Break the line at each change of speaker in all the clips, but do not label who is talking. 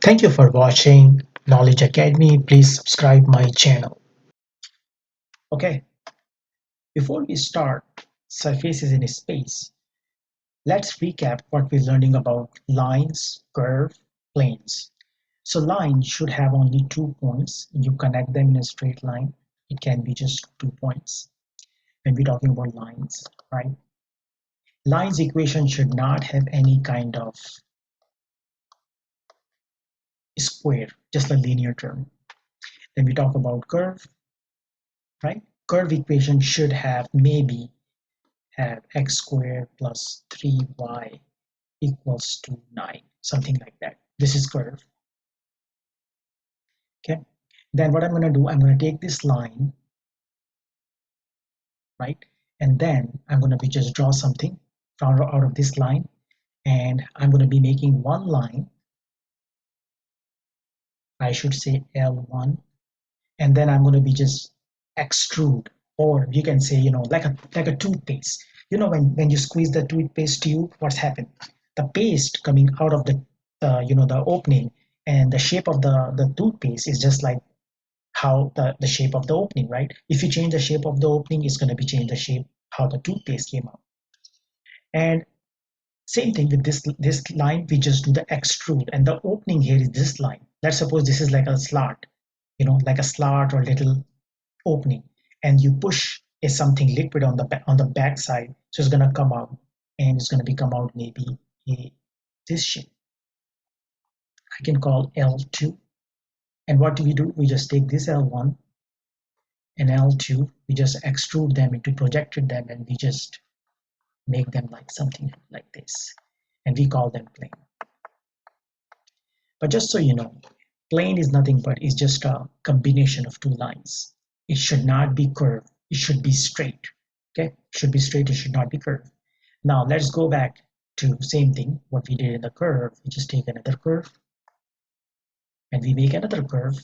Thank you for watching Knowledge Academy. Please subscribe my channel. Okay, before we start surfaces in space, let's recap what we're learning about lines, curve, planes. So lines should have only 2 points. You connect them in a straight line. It can be just 2 points when we're talking about lines, right? Lines equation should not have any kind of square, just a linear term. Then we talk about curve, right? Curve equation should have maybe have x squared plus 3y equals to 9, something like that. This is curve. Okay. Then what I'm going to do, I'm going to take this line, right? And then I'm going to be just draw something out of this line. And I'm going to be making one line. I should say L1. And then I'm going to be just extrude, or you can say, like a toothpaste. When you squeeze the toothpaste tube, what's happened? The paste coming out of the opening, and the shape of the toothpaste is just like how the shape of the opening, right? If you change the shape of the opening, it's going to be change the shape how the toothpaste came out. And same thing with this line, we just do the extrude, and the opening here is this line. Let's suppose this is like a slot, like a slot or little opening, and you push a something liquid on the back side, so it's going to come out, and it's going to become out maybe a, this shape. I can call L2. And what do? We just take this L1 and L2, we just extrude them into projected them, and we just make them like something like this, and we call them plane. But just so you know, plane is nothing but is just a combination of two lines. It should not be curved, it should be straight. Okay, it should be straight, it should not be curved. Now let's go back to same thing what we did in the curve. We just take another curve and we make another curve,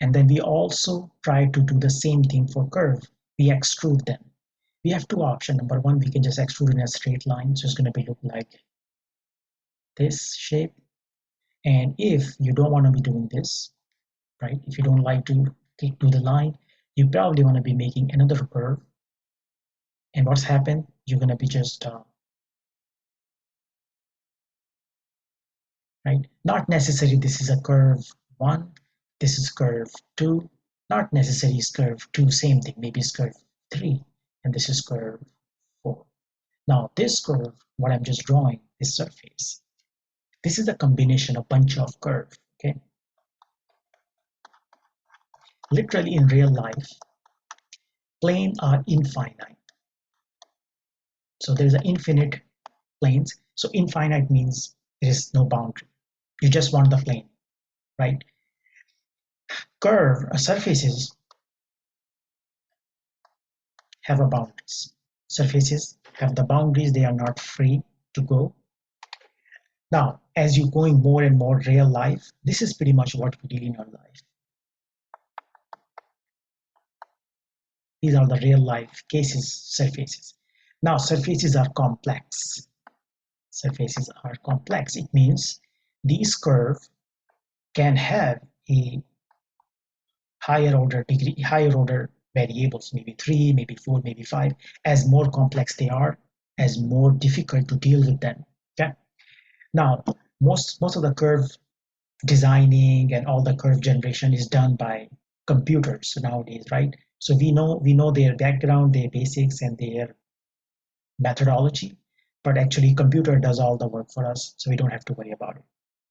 and then we also try to do the same thing for curve. We extrude them. We have two options. Number one, we can just extrude in a straight line, so it's going to be look like this shape. And if you don't want to be doing this, right, if you don't like to do the line, you probably want to be making another curve. And what's happened, you're going to be just right, not necessary this is a curve 1, this is curve 2, not necessary is curve 2, same thing, maybe it's curve 3, and this is curve 4. Now this curve, what I'm just drawing, this surface, this is a combination of bunch of curve. Okay, literally in real life, planes are infinite. So there's an infinite planes. So infinite means there is no boundary. You just want the plane, right? Curve surfaces have a boundaries. Surfaces have the boundaries, they are not free to go. Now, as you're going more and more real life, this is pretty much what we deal in our life. These are the real life cases, surfaces. Now, surfaces are complex. Surfaces are complex. It means these curve can have a higher order degree, higher order variables, maybe 3, maybe 4, maybe 5. As more complex they are, as more difficult to deal with them. Okay. Now, most of the curve designing and all the curve generation is done by computers nowadays, right? So we know their background, their basics, and their methodology, but actually computer does all the work for us, so we don't have to worry about it.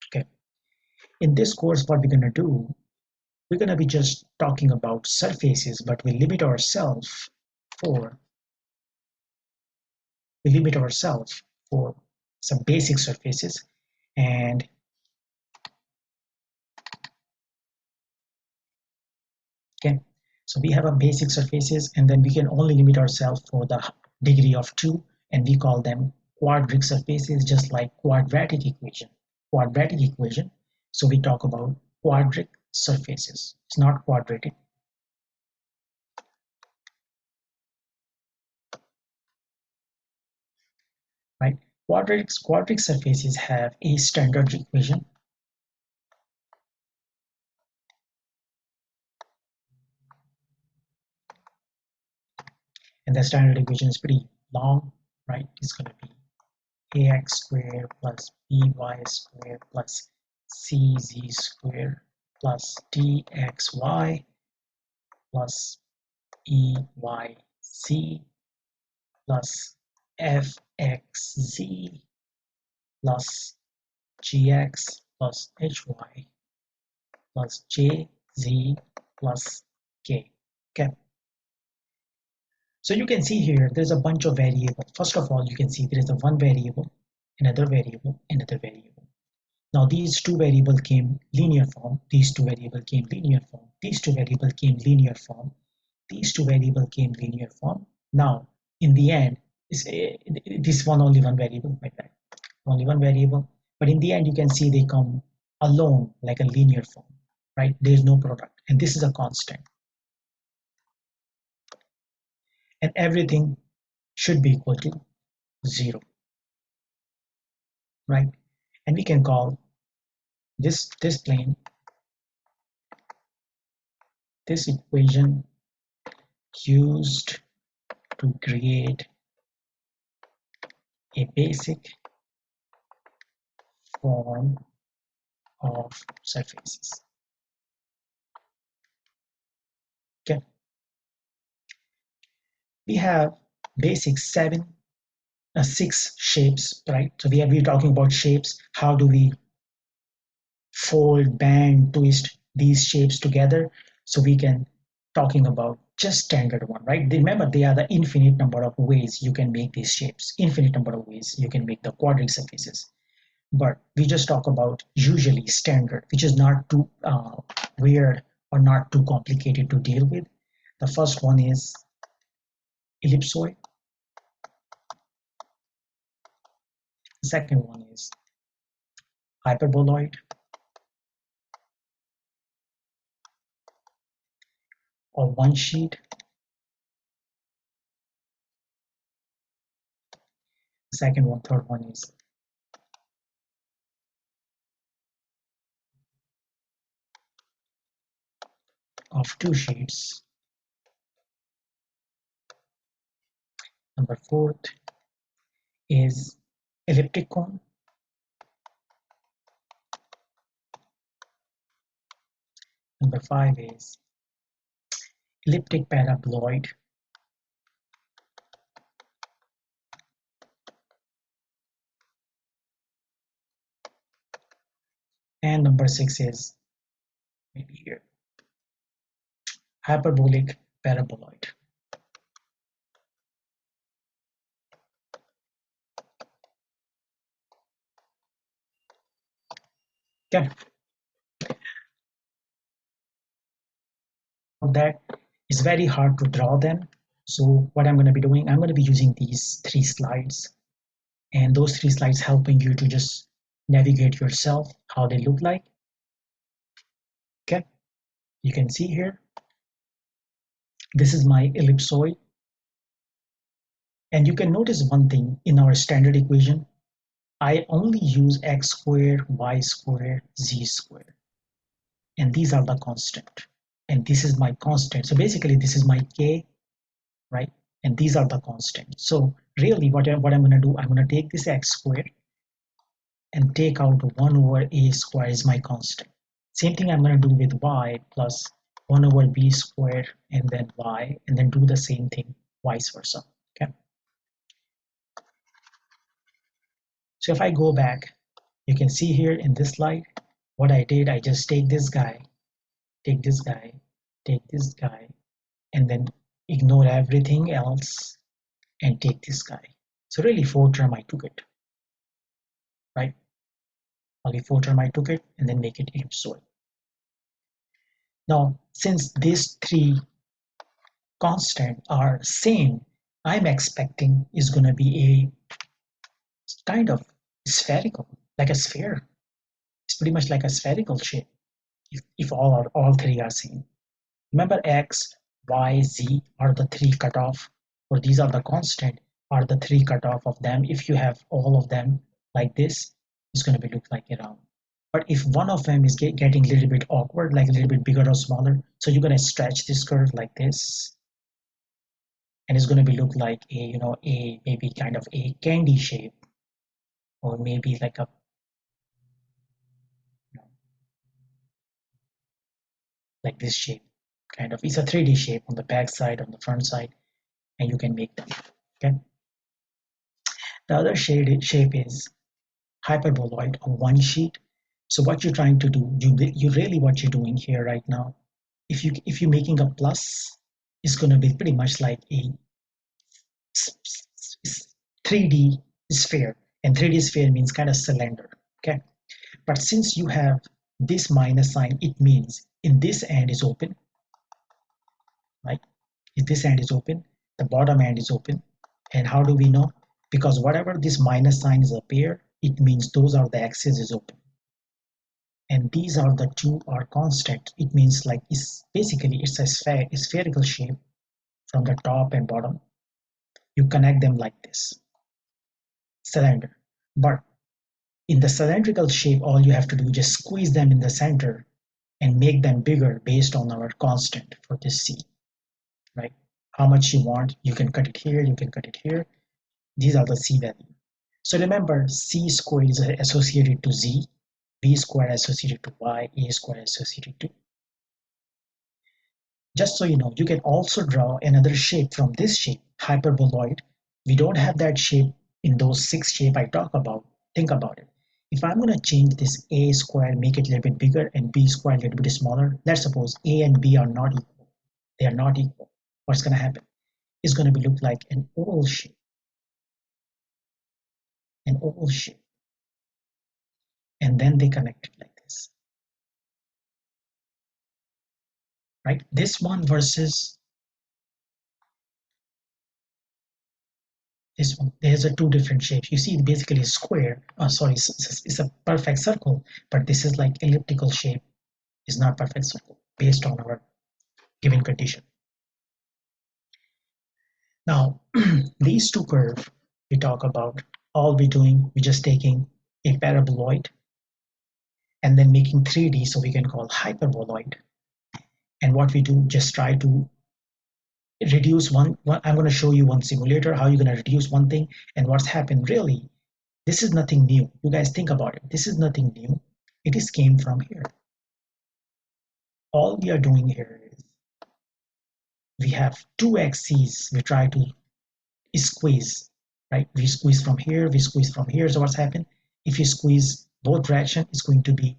Okay. In this course, what we're going to do, we're going to be just talking about surfaces, but for we limit ourselves for some basic surfaces. And okay, so we have a basic surfaces, and then we can only limit ourselves for the degree of 2, and we call them quadric surfaces, just like quadratic equation. Quadratic equation. So we talk about quadric surfaces. It's not quadratic. Right? Quadric surfaces have a standard equation. And the standard equation is pretty long, right? It's going to be ax squared plus by squared plus cz squared plus dxy plus eyc plus fxz plus gx plus hy plus jz plus k. Okay. So you can see here, there's a bunch of variables. First of all, you can see there is a one variable, another variable, another variable. Now these two variables came linear form, these two variables came linear form, these two variables came linear form, these two variables came linear form. Now, in the end, this one only one variable, like that, only one variable. But in the end, you can see they come alone like a linear form, right? There's no product, and this is a constant. And everything should be equal to 0, right? And we can call this plane, this equation used to create a basic form of surfaces. Okay, we have basic six shapes, right? So we're talking about shapes. How do we fold, bend, twist these shapes together? So we can talking about just standard one, right? Remember, they are the infinite number of ways you can make these shapes, infinite number of ways you can make the quadric surfaces. But we just talk about usually standard, which is not too weird or not too complicated to deal with. The first one is ellipsoid. The second one is hyperboloid or one sheet. The second one, third one is of two sheets. Number fourth is elliptic cone. Number five is elliptic paraboloid. And number six is maybe here, hyperbolic paraboloid. Okay. That is very hard to draw them. So what I'm going to be doing, I'm going to be using these three slides, and those three slides helping you to just navigate yourself how they look like. Okay, you can see here, this is my ellipsoid, and you can notice one thing in our standard equation, I only use x squared, y squared, z squared, and these are the constant, and this is my constant. So basically this is my k, right? And these are the constants. So really what I'm going to do, I'm going to take this x squared and take out 1 over a square is my constant. Same thing I'm going to do with y plus 1 over b squared and then y, and then do the same thing vice versa. Okay. So if I go back, you can see here in this slide, what I did, I just take this guy, take this guy, take this guy, and then ignore everything else and take this guy. So really 4 term I took it, right? Only 4 term I took it and then make it ellipsoid. Now, since these three constants are same, I'm expecting is going to be a kind of spherical, like a sphere. It's pretty much like a spherical shape if all three are same. Remember x, y, z are the three cutoff, or these are the constant, are the three cutoff of them. If you have all of them like this, it's going to be look like a round. But if one of them is getting a little bit awkward, like a little bit bigger or smaller, so you're going to stretch this curve like this, and it's going to be look like a a maybe kind of a candy shape, or maybe like a you know, like this shape. Kind of, it's a 3D shape on the back side, on the front side, and you can make them. Okay. The other shape is hyperboloid or one sheet. So what you're trying to do, you really what you're doing here right now, if you're making a plus, it's going to be pretty much like a 3D sphere, and 3D sphere means kind of cylinder. Okay, but since you have this minus sign, it means in this end is open, right? If this end is open, the bottom end is open. And how do we know? Because whatever this minus signs appear, it means those are the axes is open. And these are the two are constant. It means like it's basically it's a spherical shape from the top and bottom. You connect them like this, cylinder. But in the cylindrical shape, all you have to do is just squeeze them in the center and make them bigger based on our constant for this C, right? How much you want, you can cut it here, you can cut it here. These are the C value. So remember, C squared is associated to Z, B squared associated to Y, A squared associated to. Just so you know, you can also draw another shape from this shape, hyperboloid. We don't have that shape in those 6 shapes I talk about. Think about it. If I'm going to change this A square, make it a little bit bigger, and B square a little bit smaller, let's suppose A and B are not equal. They are not equal. What's going to happen? It's going to be look like an oval shape. An oval shape. And then they connect it like this. Right? This one versus this one. There's a two different shapes. You see, basically a square. Sorry, it's a perfect circle, but this is like elliptical shape. Is not perfect circle based on our given condition. Now, these two curves we talk about, all we're doing, we're just taking a paraboloid and then making 3D, so we can call hyperboloid. And what we do, just try to reduce one. I'm going to show you one simulator how you're going to reduce one thing, and what's happened really. This is nothing new. You guys think about it. This is nothing new. It is came from here. All we are doing here is we have two axes. We try to squeeze, right? We squeeze from here. We squeeze from here. So what's happened? If you squeeze both direction, it's going to be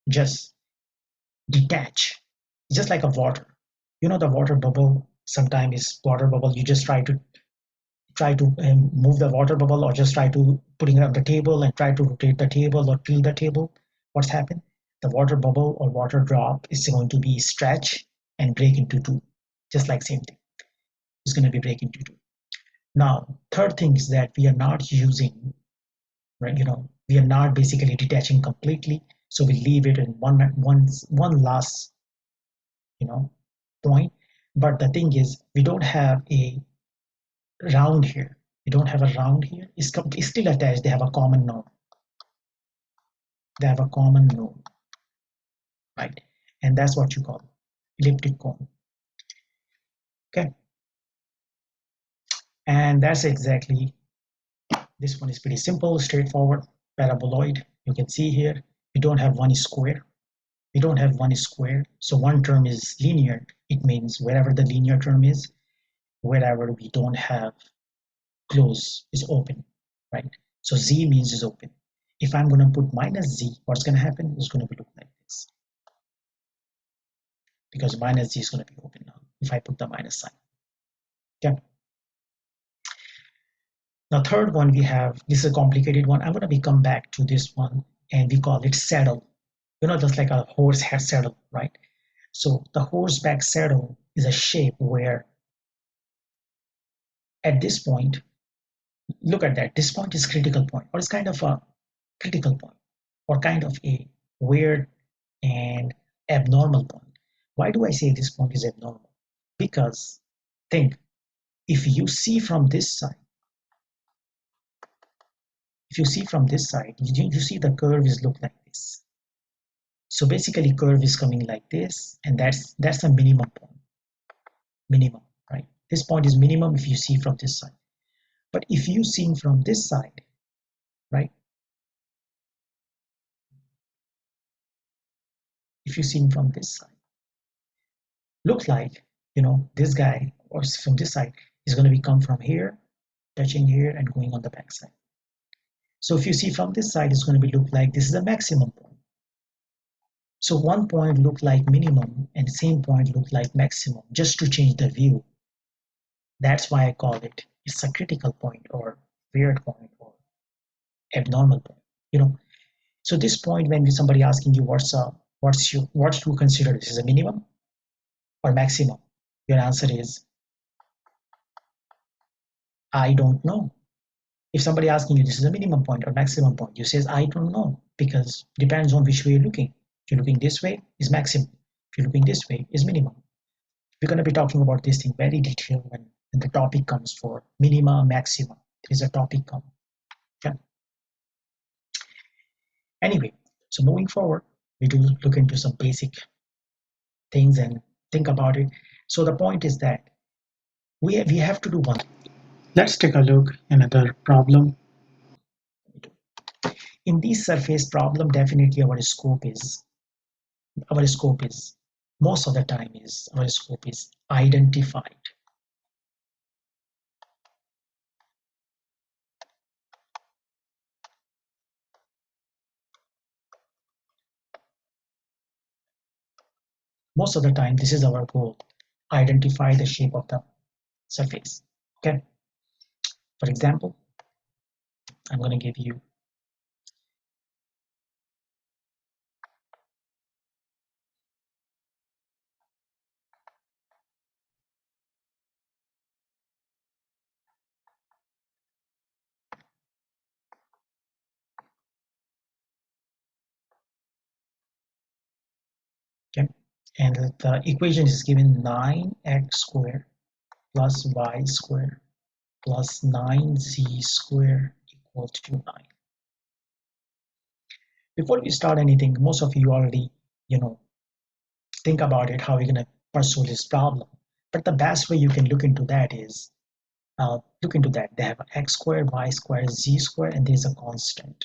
just detach. It's just like a water. You know the water bubble. Sometimes is water bubble. You just try to move the water bubble, or just try to putting it on the table and try to rotate the table or tilt the table. What's happened? The water bubble or water drop is going to be stretch and break into two, just like same thing. It's going to be break into two. Now, third thing is that we are not using, right? We are not basically detaching completely, so we leave it in one last, point. But the thing is, we don't have a round here. We don't have a round here. It's still attached. They have a common node. They have a common node, right? And that's what you call elliptic cone. Okay. And that's exactly, this one is pretty simple, straightforward, paraboloid. You can see here, we don't have one square. We don't have one square. So one term is linear. It means wherever the linear term is, wherever we don't have close is open, right? So Z means is open. If I'm going to put minus Z, what's going to happen? It's going to look like this. Because minus Z is going to be open now if I put the minus sign. Okay. Now, third one we have, this is a complicated one. I'm going to come back to this one, and we call it saddle. Just like a horse head saddle, right? So the horseback saddle is a shape where at this point, look at that, this point is critical point, or it's kind of a critical point, or kind of a weird and abnormal point. Why do I say this point is abnormal? Because think, if you see from this side, you see the curve is look like this. So basically curve is coming like this, and that's a minimum point. Minimum, right? This point is minimum if you see from this side. But if you see from this side, right? If you see from this side, look like, this guy or from this side is going to be come from here, touching here and going on the back side. So if you see from this side, it's going to be look like this is a maximum point. So one point look like minimum and same point look like maximum just to change the view. That's why I call it's a critical point or weird point or abnormal point. You know, so this point when somebody asking you what you consider this is a minimum or maximum, your answer is I don't know. If somebody asking you this is a minimum point or maximum point, you says I don't know because depends on which way you're looking. If you're looking this way, is maximum. If you're looking this way, is minimum. We're going to be talking about this thing very detailed when the topic comes for minima, maxima. There is a topic come. Okay. Anyway, so moving forward, we do look into some basic things and think about it. So the point is that we have to do one. Let's take a look at another problem. In this surface problem, definitely our scope is most of the time is our scope is identified. Most of the time, this is our goal. Identify the shape of the surface. Okay. For example, I'm going to give you okay, and the equation is given 9x squared plus y squared plus 9z squared equal to 9. Before we start anything, most of you already, think about it, how you're going to pursue this problem. But the best way you can look into that is, they have x squared, y squared, z squared, and there's a constant.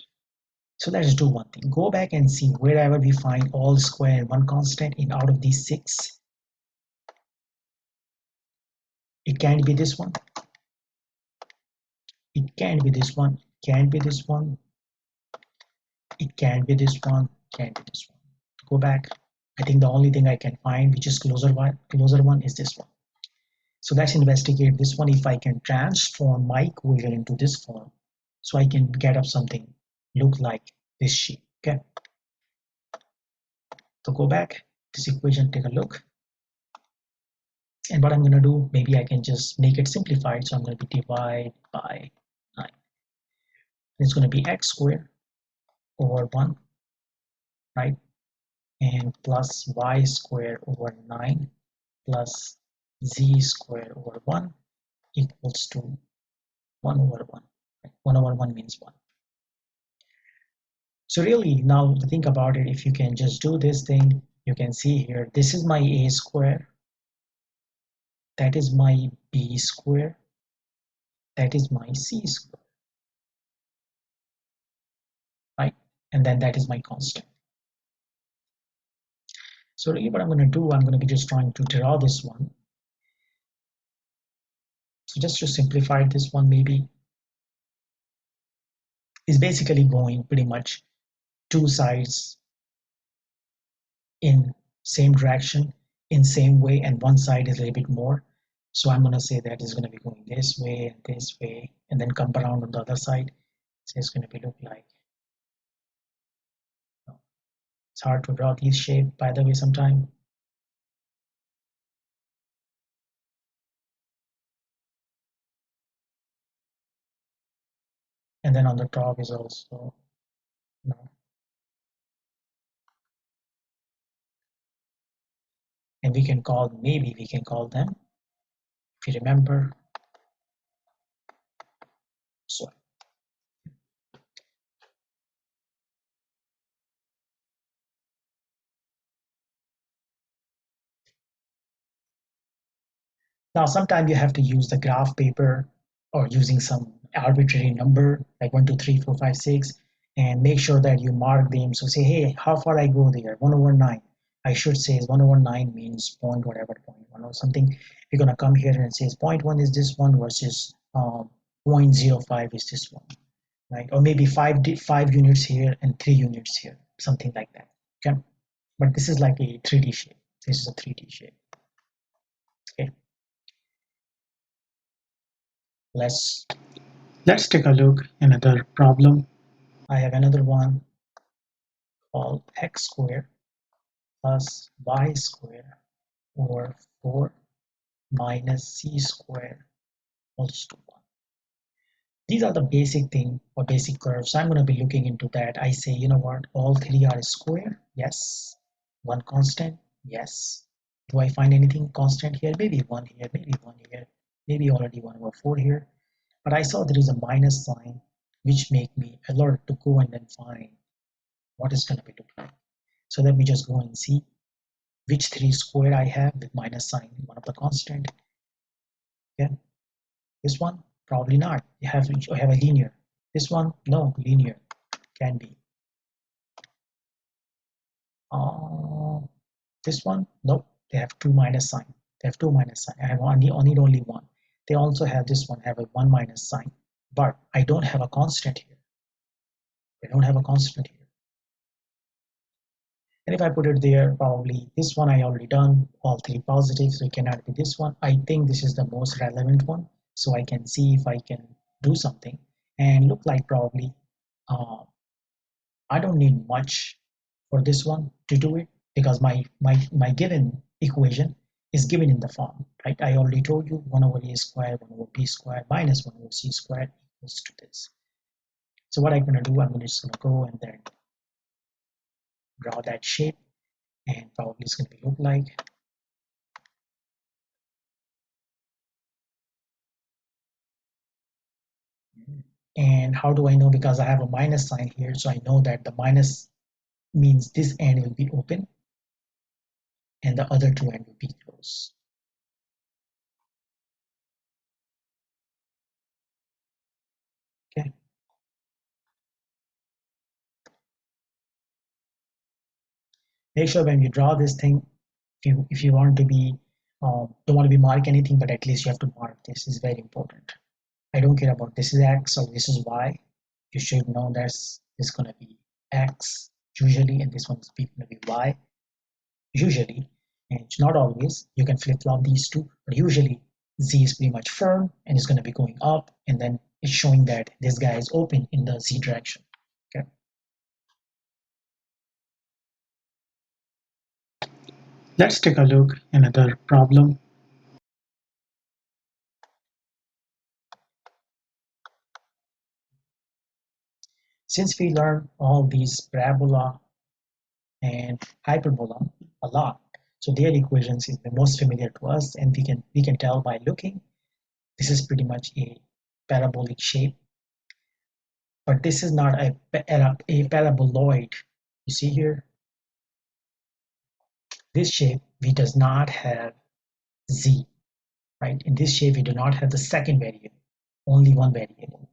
So let's do one thing. Go back and see wherever we find all square and one constant in out of these 6. It can't be this one. It can't be this one. Can't be this one. It can't be this one. Can't be this one. Go back. I think the only thing I can find which is closer one is this one. So let's investigate this one if I can transform my equation into this form so I can get up something look like this shape. Okay. So go back this equation, take a look. And what I'm going to do, maybe I can just make it simplified. So I'm going to be divide by 9. It's going to be x squared over 1, right? And plus y squared over 9 plus z squared over 1 equals to 1 over 1. Right? 1 over 1 means 1. So really now to think about it, if you can just do this thing, you can see here, this is my a square, that is my b square, that is my c square, right? And then that is my constant. So really what I'm going to do, I'm going to be just trying to draw this one. So just to simplify this one, maybe is basically going pretty much two sides in same direction, in same way, and one side is a little bit more. So I'm going to say that is going to be going this way and this way, and then come around on the other side. So it's going to be look like. It's hard to draw these shape, by the way, sometime. And then on the top is also, and maybe we can call them, if you remember, so. Now, sometimes you have to use the graph paper or using some arbitrary number like 1, 2, 3, 4, 5, 6, and make sure that you mark them. So say, hey, how far I go there? 1 over 9. I should say 1 over 9 means point whatever, point 1 or something. You're going to come here and say point 1 is this one versus 0.05 is this one, right? Or maybe 5 units here and 3 units here, something like that. Okay. But this is like a 3D shape. This is a 3D shape. Okay. Let's Let's take a look at another problem. I have another one called x squared plus y squared over 4 minus c squared equals to 1. These are the basic thing or basic curves. So I'm going to be looking into that. I say, you know what, all three are square. Yes. One constant. Yes. Do I find anything constant here? Maybe one here, maybe one here, maybe already 1 over 4 here. But I saw there is a minus sign which make me alert to go and then find what is going to be look like. So let me just go and see which three square I have with minus sign, one of the constant. Okay, this one probably not. You have a linear. This one no linear can be. Uh, this one nope. They have two minus sign. They have two minus sign. I have only one. They also have this one have a one minus sign, but I don't have a constant here. I don't have a constant here. And if I put it there, probably this one I already done, all three positive, so it cannot be this one. I think this is the most relevant one, so I can see if I can do something and look like probably uh, I don't need much for this one to do it because my given equation is given in the form, right? I already told you 1 over a squared, 1 over b squared minus 1 over c squared equals to this. So what I'm going to do, I'm just going to go and then draw that shape, and probably it's going to look like. And how do I know? Because I have a minus sign here, so I know that the minus means this end will be open and the other two end will be closed. Okay. Make sure when you draw this thing, if you want to be don't want to be mark anything, but at least you have to mark this. Is very important. I don't care about this is x or this is y. You should know this is going to be x usually, and this one is going to be y usually, and it's not always. You can flip-flop these two, but usually z is pretty much firm and it's going to be going up, and then it's showing that this guy is open in the z direction. Okay. Let's take a look at another problem. Since we learned all these parabola and hyperbola a lot, so their equations is the most familiar to us, and we can tell by looking. This is pretty much a parabolic shape, but this is not a paraboloid. You see here, this shape we does not have z, right? In this shape we do not have the second variable, only one variable.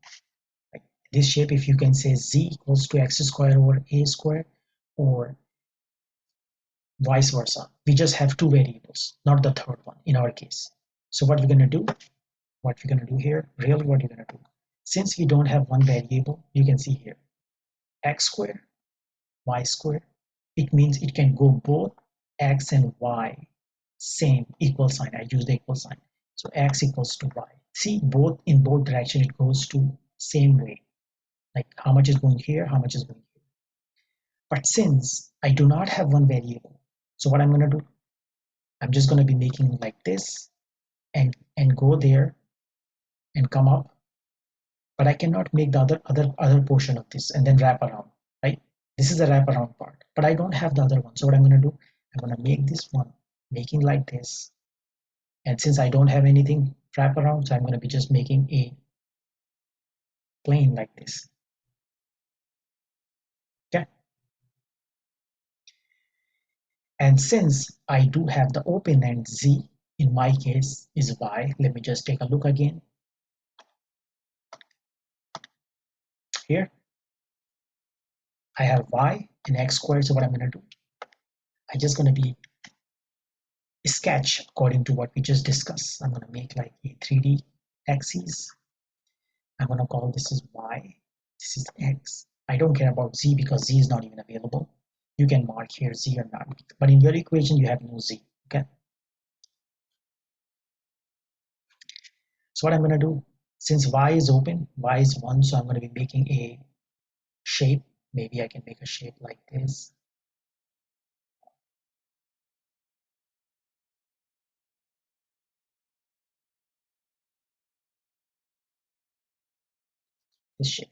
Right? This shape, if you can say z equals to x squared over a squared, or vice versa, we just have two variables, not the third one in our case. So what we're going to do, here, really what you're going to do, since we don't have one variable, you can see here x squared y squared, it means it can go both x and y, same equal sign. I use the equal sign. So x equals to y. See, both in both direction it goes to same way. Like how much is going here, how much is going here. But since I do not have one variable, so what I'm going to do, I'm just going to be making like this and go there and come up. But I cannot make the other portion of this and then wrap around, right? This is the wrap around part, but I don't have the other one. So what I'm going to do, I'm going to make this one making like this, and since I don't have anything wrap around, so I'm going to be just making a plane like this. Okay, and since I do have the open end z, in my case is y. Let me just take a look again. Here I have y and x squared. So what I'm going to do, I'm just going to be sketch according to what we just discussed. I'm going to make like a 3D axis. I'm going to call this is y, this is x. I don't care about z because z is not even available. You can mark here z or not, but in your equation you have no z. Okay, so what I'm going to do, since y is open, y is 1, so I'm going to be making a shape. Maybe I can make a shape like this. This shape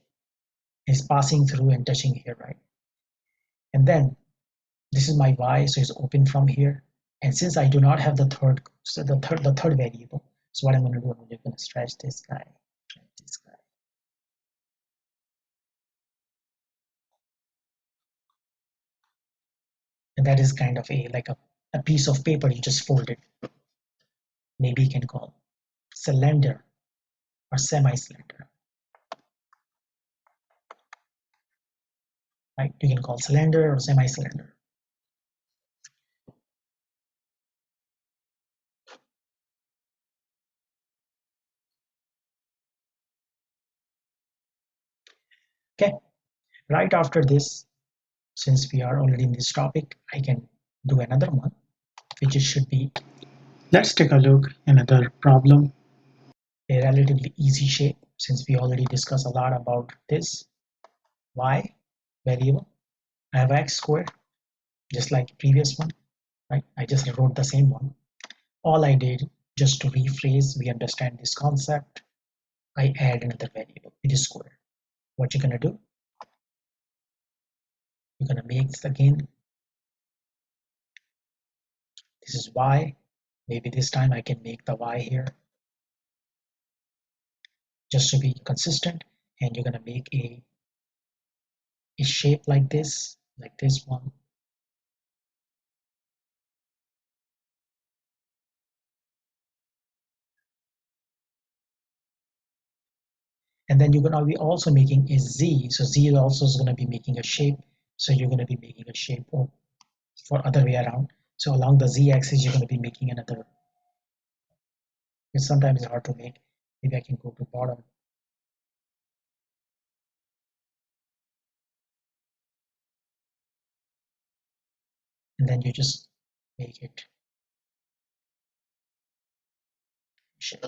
is passing through and touching here, right? And then this is my y, so it's open from here. And since I do not have the third, so the third variable, so what I'm going to do, I'm just going to stretch this guy, and that is kind of a like a piece of paper you just fold it. Maybe you can call cylinder or semi-cylinder, right? You can call cylinder or semi-cylinder. Okay, right after this, since we are already in this topic, I can do another one, which should be, let's take a look another problem, a relatively easy shape, since we already discussed a lot about this. Y variable, I have x squared, just like previous one, right? I just wrote the same one. All I did, just to rephrase, we understand this concept, I add another variable, it is square. What you're gonna do, you're gonna make this again, this is y, maybe this time I can make the y here, just to be consistent, and you're gonna make a shape like this one, and then you're gonna be also making a z, so z also is gonna be making a shape, so you're gonna be making a shape for other way around. So along the z-axis, you're gonna be making another. It's sometimes hard to make. Maybe I can go to bottom. And then you just make it shape.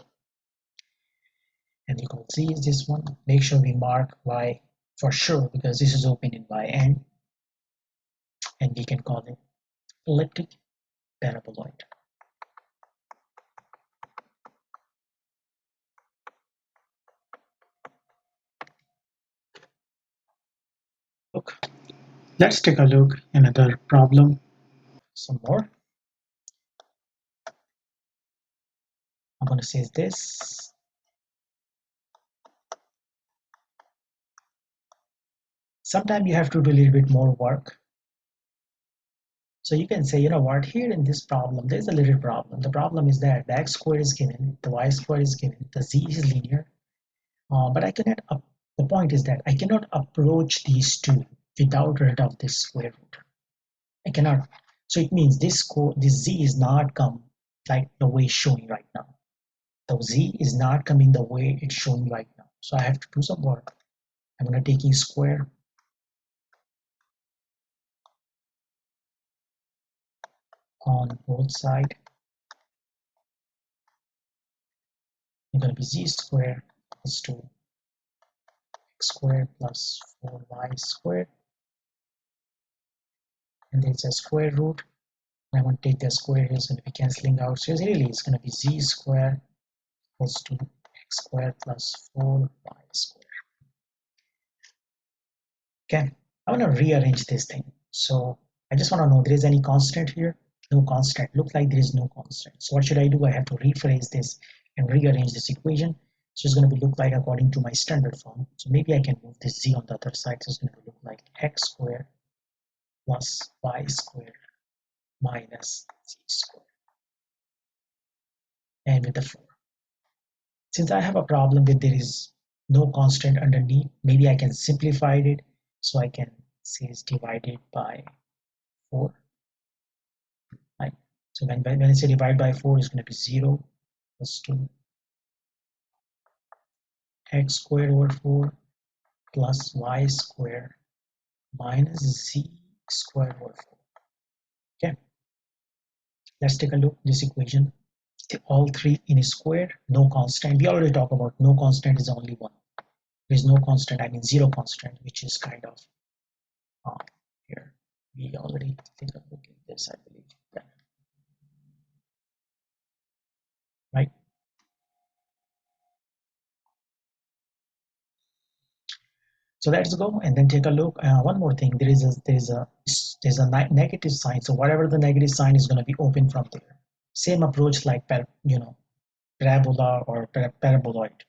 And you call Z is this one. Make sure we mark Y for sure because this is open in Y end. And we can call it elliptic paraboloid. Look, let's take a look another problem. Some more. I'm going to say this. Sometimes you have to do a little bit more work. So you can say, you know what, here in this problem, there's a little problem. The problem is that the x squared is given, the y squared is given, the z is linear, but I cannot, the point is that I cannot approach these two without rid of this square root. I cannot. So it means this z is not come like the way it's showing right now. The z is not coming the way it's showing right now. So I have to do some work. I'm going to take square on both sides. I'm going to be z squared equals to x squared plus 4y squared. And there's a square root. I'm going to take the square here, it's going to be cancelling out. So really it's going to be z squared equals to x squared plus 4y squared. Okay, I want to rearrange this thing. So I just want to know there is any constant here? No constant. Looks like there is no constant. So what should I do? I have to rephrase this and rearrange this equation. So it's going to be look like according to my standard form. So maybe I can move this z on the other side. So it's going to look like x squared plus y squared minus z squared. and with the 4. Since I have a problem with there is no constant underneath, maybe I can simplify it. So I can say it's divided by 4. Right? So when I say divide by 4, it's going to be 0 plus 2 x squared over 4 plus y squared minus z squared over 4. Okay, let's take a look at this equation. All three in a square, no constant. We already talked about no constant is only one. There is no constant, I mean zero constant, which is kind of here. We already take a look at this, I believe. Yeah. Right. So let's go and then take a look. One more thing, there's a negative sign. So whatever the negative sign is going to be open from there. Same approach like parabola or paraboloid.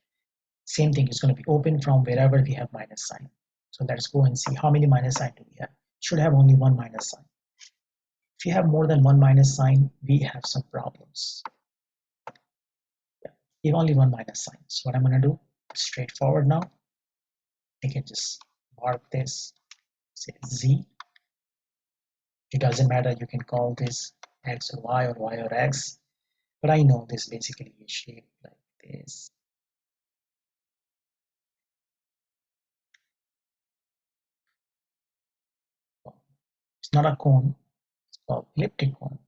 Same thing is going to be open from wherever we have minus sign. So let's go and see how many minus sign do we have. Should have only one minus sign. If you have more than one minus sign, we have some problems. Yeah, you have only one minus sign. So what I'm going to do, straightforward now. I can just mark this, say Z. It doesn't matter, you can call this X or Y or X. But I know this basically is shaped like this. It's not a cone, it's called elliptic cone.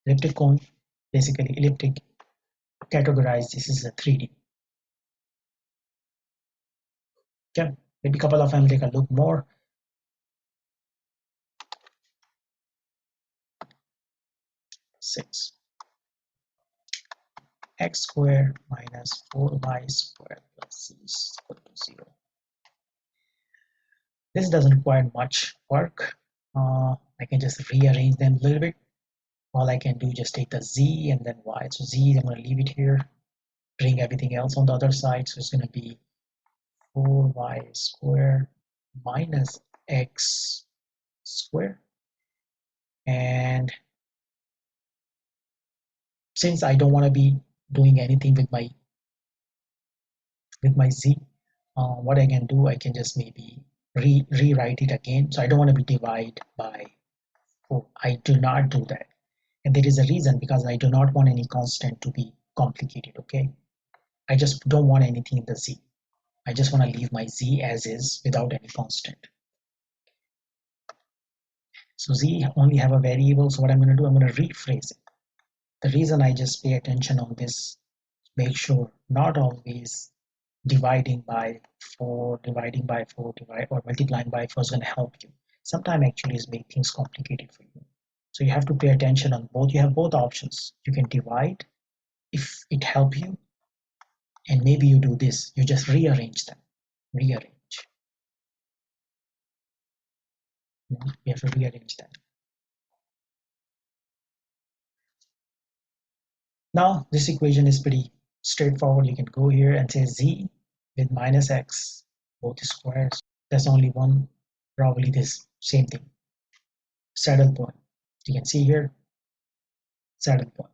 Elliptic cone, basically elliptic, categorized this is a 3D. Okay, maybe a couple of them take a look more. Six x squared minus 4y squared plus z is equal to 0. This doesn't require much work. I can just rearrange them a little bit. All I can do just take the z and then y. So z, I'm going to leave it here. Bring everything else on the other side. So it's going to be 4y squared minus x squared. And since I don't want to be doing anything with my z, what I can do, I can just maybe rewrite it again. So I don't want to be divided by 4. I do not do that. And there is a reason, because I do not want any constant to be complicated, okay? I just don't want anything in the z. I just want to leave my z as is without any constant. So z only have a variable, so what I'm going to do, I'm going to rephrase it. The reason I just pay attention on this, make sure not always dividing by 4, or multiplying by 4 is going to help you. Sometimes actually is make things complicated for you. So you have to pay attention on both. You have both options. You can divide if it helps you, and maybe you do this. You just rearrange them. Rearrange. You have to rearrange them. Now this equation is pretty straightforward. You can go here and say z with minus x, both squares. There's only one, probably this same thing. Saddle point. You can see here, saddle point.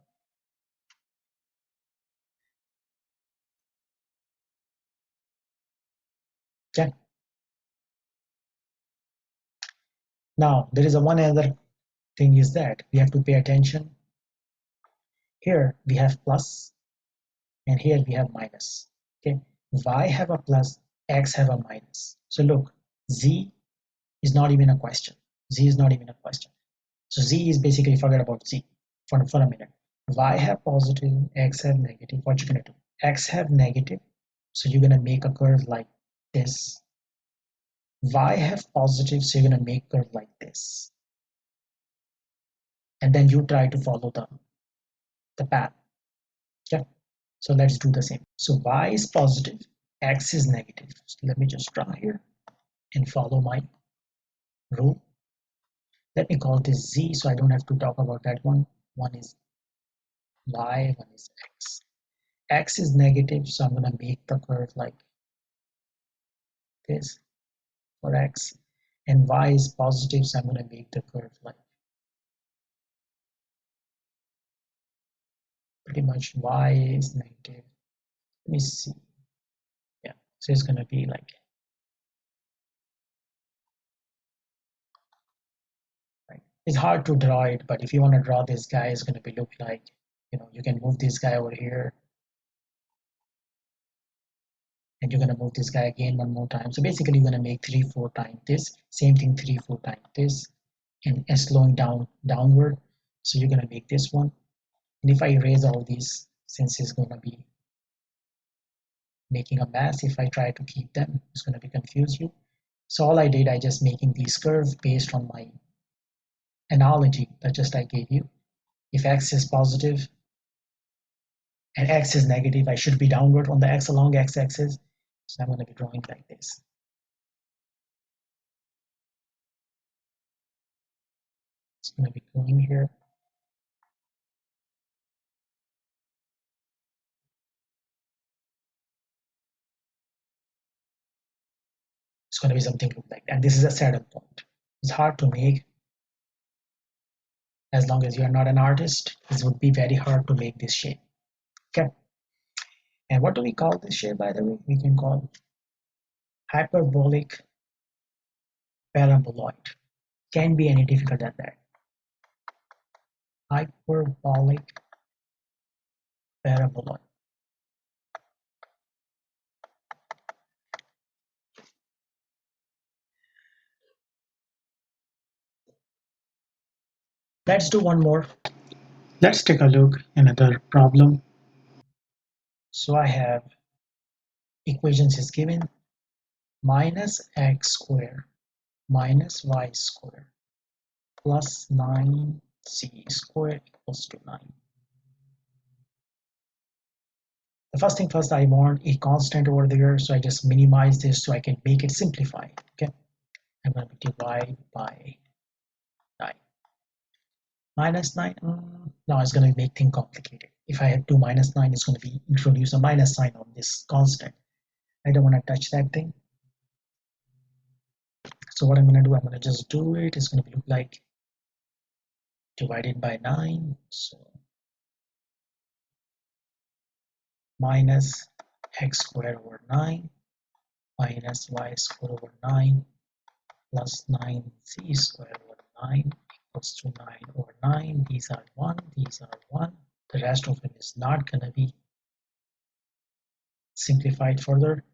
Okay. Now there is a one other thing is that we have to pay attention. Here we have plus, and here we have minus. Okay, y have a plus, x have a minus. So look, z is not even a question. Z is not even a question. So z is basically, forget about z for a minute. Y have positive, x have negative. What you're gonna do? X have negative, so you're gonna make a curve like this. Y have positive, so you're gonna make curve like this. And then you try to follow the path. Okay. So let's do the same. So y is positive, x is negative. So let me just draw here and follow my rule. Let me call this z so I don't have to talk about that one. One is y, one is x. X is negative, so I'm going to make the curve like this for x. And y is positive, so I'm going to make the curve like pretty much y is negative. Let me see. Yeah, so it's going to be like, right. It's hard to draw it, but if you want to draw this guy, it's going to be look like, you can move this guy over here, and you're going to move this guy again one more time. So basically you're going to make 3 4 times this, same thing 3 4 times this, and slowing downward. So you're going to make this one, and if I erase all these, since it's going to be making a mess, if I try to keep them, it's going to be confuse you. So all I did, I just making these curves based on my analogy that just I gave you. If x is positive and x is negative, I should be downward on the x along x-axis. So I'm going to be drawing like this. It's going to be going here. It's going to be something like that. And this is a saddle point. It's hard to make. As long as you are not an artist, this would be very hard to make this shape. Okay. And what do we call this shape, by the way? We can call hyperbolic paraboloid. Can't be any difficult than that. Hyperbolic paraboloid. Let's do one more. Let's take a look at another problem. So I have equations is given minus x squared minus y squared plus 9c squared equals to 9. The first thing first, I want a constant over there, so I just minimize this so I can make it simplify. Okay, I'm going to divide by 9. Minus 9, now it's going to make things complicated. If I have 2 minus 9, it's going to be introduce a minus sign on this constant. I don't want to touch that thing. So what I'm going to do, I'm going to just do it. It's going to look like divided by 9. So minus x squared over 9 minus y squared over 9 plus 9c squared over 9 equals to 9 over 9. These are 1, these are 1. The rest of it is not going to be simplified further.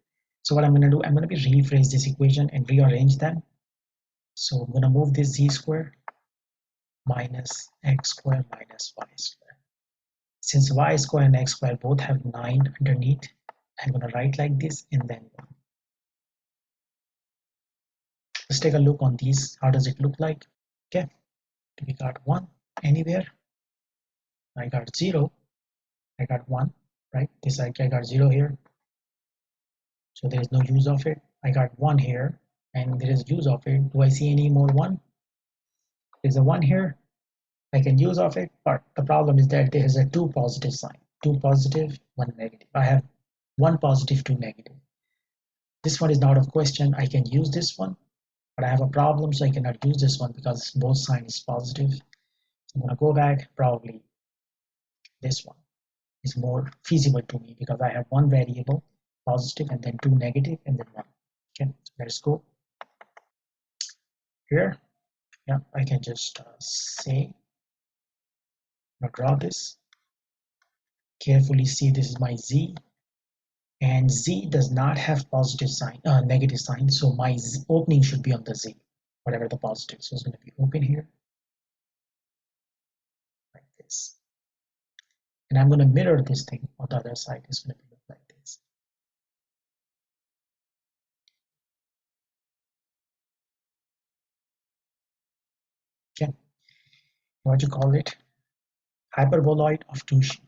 So what I'm going to do, I'm going to be rephrase this equation and rearrange them. So I'm going to move this z squared minus x squared minus y squared. Since y squared and x squared both have 9 underneath, I'm going to write like this and then 1. Let's take a look on these. How does it look like? Okay, we got 1 anywhere. I got 0. I got 1, right? This I got 0 here. So there is no use of it. I got 1 here and there is use of it. Do I see any more 1? There's a 1 here. I can use of it, but the problem is that there is a 2 positive sign. 2 positive, 1 negative. I have 1 positive, 2 negative. This one is not of question. I can use this one, but I have a problem, so I cannot use this one because both sign is positive. So I'm going to go back. Probably this one is more feasible to me because I have 1 variable positive and then 2 negative and then 1. Okay, so let's go here. Yeah, I can just say, I'm going to draw this. Carefully see, this is my z, and z does not have positive sign, negative sign, so my z opening should be on the z, whatever the positive. So it's going to be open here like this, and I'm going to mirror this thing on the other side. It's going to look like this. Okay, what you call it? Hyperboloid of Cauchy.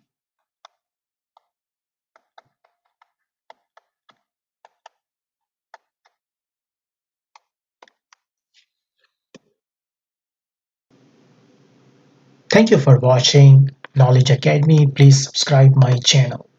Thank you for watching Knowledge Academy. Please subscribe my channel.